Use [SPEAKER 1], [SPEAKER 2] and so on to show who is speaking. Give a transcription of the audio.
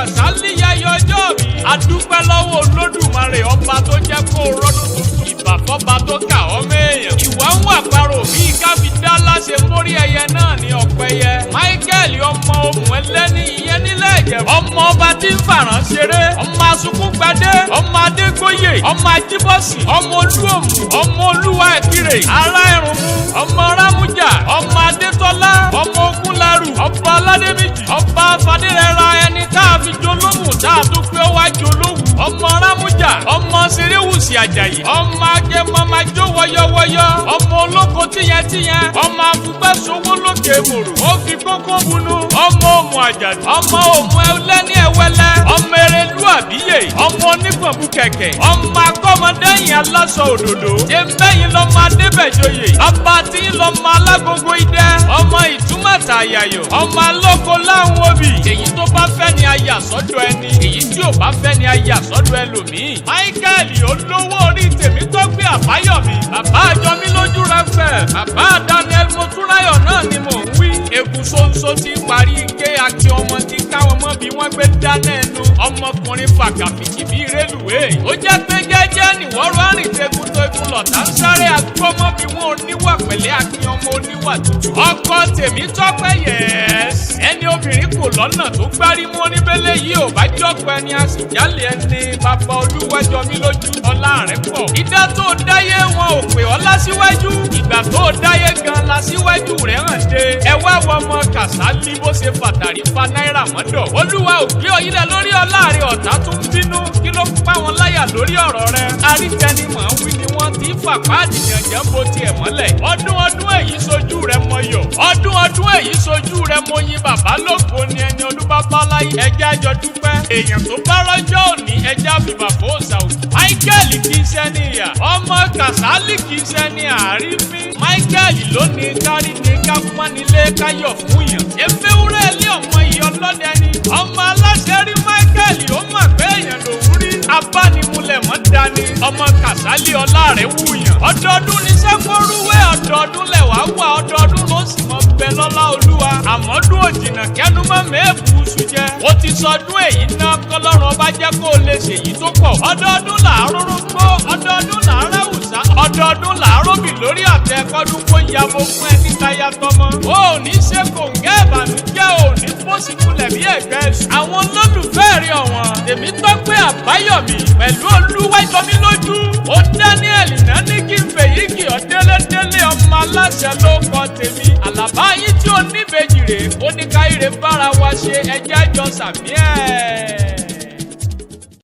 [SPEAKER 1] Kàsálí yayọ̀ ọjọ́ mi. A dúpẹ́ lọ́wọ́ Olódùmarè ọba tó jẹ́ kó rọ́dún tuntun. Ìbàfọ́ba tó kà ọ́ méèyàn. Ìwà ń wà parò bí káfíńdá láṣẹ mórí ẹyẹ náà ní ọ̀pẹyẹ. Michael ọmọ ohun ẹlẹ́ni ìyẹn nílẹ̀ Ìjẹ̀bú. Ọmọ ọba tí ń fàràn ṣeré. Ọmọ Asunkúngbadé. Ọmọ Adégbóyè. Ọmọ Ajíbọ́sì. Ọmọ Olúòmù. Ọmọ Olúwa Ẹ̀kírè. Ará Ẹ̀rùnmú. Ọmọ Rámújà. Ọmọ Adétọ́lá. Ọmọ Ògúnlárù. Ọba Aládéméjì. Ọba Fadérẹra ẹni tá a fi jolóhùn tá a tó pé ó wá jolóhùn. Ọmọ Rámújà. Ọmọ Ṣeréwùsì Àjàyí. Ọmọ Agẹmọ máa jó wọyọwọyọ. Ọmọ olóko tíyẹntíyẹn. Ọmọ afúgbẹ́sowó lókè mòrò. Ó fi kókó bunú. Ọmọ òmù àjàdù. Ọmọ òmù ẹlẹ́ni ẹ̀wẹ́lẹ́. Ọmọ Erelú àbíyè. Ọmọ onígbọ̀nbù kẹ̀kẹ́. Ọmọ akọ́mọdéyìn aláṣọ òdòdó. Jẹ́mbẹ́yìn lọ́mọ Adébẹ̀jọyè. Bàbá tí ń lọ́mọ alágogo idẹ. Ọmọ ìtúmọ̀tà àyàyò. Ọmọ alóko láwọn obì. Èyí tó bá fẹ́ ni aya sọ́dọ̀ ẹni. Èyí tí ò bá fẹ́ ni aya sọ́dọ̀ ẹlòmíì. Michael olówó orí Tèmítọ́pẹ́ Àbáyọ̀mí. Bàbá àjọmí lójú rẹpẹ̀. Bàbá Daniel Motúnráyọ̀ náà ni mò ń wí. Eku ṣoṣo ti parí ike àti ọmọ tí káwọn mọ́ bí wọ́n gbé dáná ẹnu. Ọmọkùnrin fàgàfìkì bíi rélùwé. Ó jẹ́ pé jẹ́jẹ́ nìwọ́rọ́ àrìn tegun lọ̀tà ń sáré agbọ́mọ́ bí wọ́n oníwà pẹ̀lẹ́ akin ọmọ oníwà tútù. Ọkọ Tèmítọ́pẹ́ yẹ̀ẹ́s. Ẹni obìnrin kò lọ́nà tó gbárí mọ́ níbẹ̀lẹ̀ yìí ò bá jọ́pọ̀ ẹni a sì jálè ẹni. Bàbá Olúwàjọmí lójú ọlá rẹ̀ pọ̀. Ìdá tó dáyé wọn ò pè ọ́ lásíwájú. Ìgbà tó dáyé gan lásíwájú rẹ̀ hàn dé. Ẹ wá wọ ọmọ Kàsálí bó ṣe fàtàrí fa náírà mọ́dọ̀. Olúwa ò gbé ọyílẹ̀ lórí ọlá rẹ̀ ọ̀tá tún bínú. Kí ló pa wọn láyà lórí ọ̀rọ̀ rẹ̀? Arítẹni mọ̀ ń wí ni wọ́n ti fàpá àdìyànjẹ́ bó tiẹ̀ mọ́lẹ̀. Ọdún èyí sojú rẹ̀ mọ yọ̀. Ọdún èyí sojú rẹ̀ mọ yin bàbá lóko ni ẹni olúbábá láyé. Ẹjẹ́ àjọ dúpẹ́. Èèyàn tó bá rọ́jọ́ òní ẹjẹ́ àfìbà fòósà òkú. Michael kì í ṣe ní ìyà. Ọmọ Kàsálí kì í ṣe ní àrífín. Michael ló ní kárí ní ká pọ́nilé káyọ̀ fún yàn. Eféwúrẹ́ ilé ọmọ ìyá ọlọ́dẹ ni. Ọmọ aláṣẹ rí Michael ó mọ̀ pé èèyàn lòún rí. Abánimúlẹ̀ mọ́ dání. Ọmọ Kàsálí ọlá rẹ̀ wúyàn. Ọdọọdún ní sẹ́kọ̀rúwé ọdọọdún lẹ̀wá wà ọdọọdún ló sì mọ bẹ lọ́lá Olúwa. Àmọ́dún òjìnà kẹ́nu mọ́ mẹ́ẹ̀bù oṣù jẹ́. Ó ti sọdún èyí náà kọ́lọ́run ọba jẹ́ kó o lè ṣèyí tó pọ̀. Ọdọọdún làárọ̀ rógbó. Ọdọọdún làárọ̀ àwùsá. Ọdọọdún làárọ̀ bì lórí àtẹ kọ́dún kó yabo fún ẹni táyà tọmọ. O ò ní ṣe kòǹgẹ́ ìbànújẹ́ ò ní fòsìkulẹ̀ bí ẹ̀gbẹ́ ẹ̀sùn. Àwọn olólùfẹ́ rí ọ̀wọ́n. Tèmítọ́pẹ́ Àbáyọ̀mí pẹ̀lú Olúwàjọmí lójú. Ó Daniel náà ní kí n fèyí kì ọ́ délédélé ọmọ aláṣẹ ló kọ tèmi. Àlàbá yín tí ó níbejì rèé. Ó ní káyìrè bára wa ṣe ẹjẹ́ àjọ sàmí ẹ̀.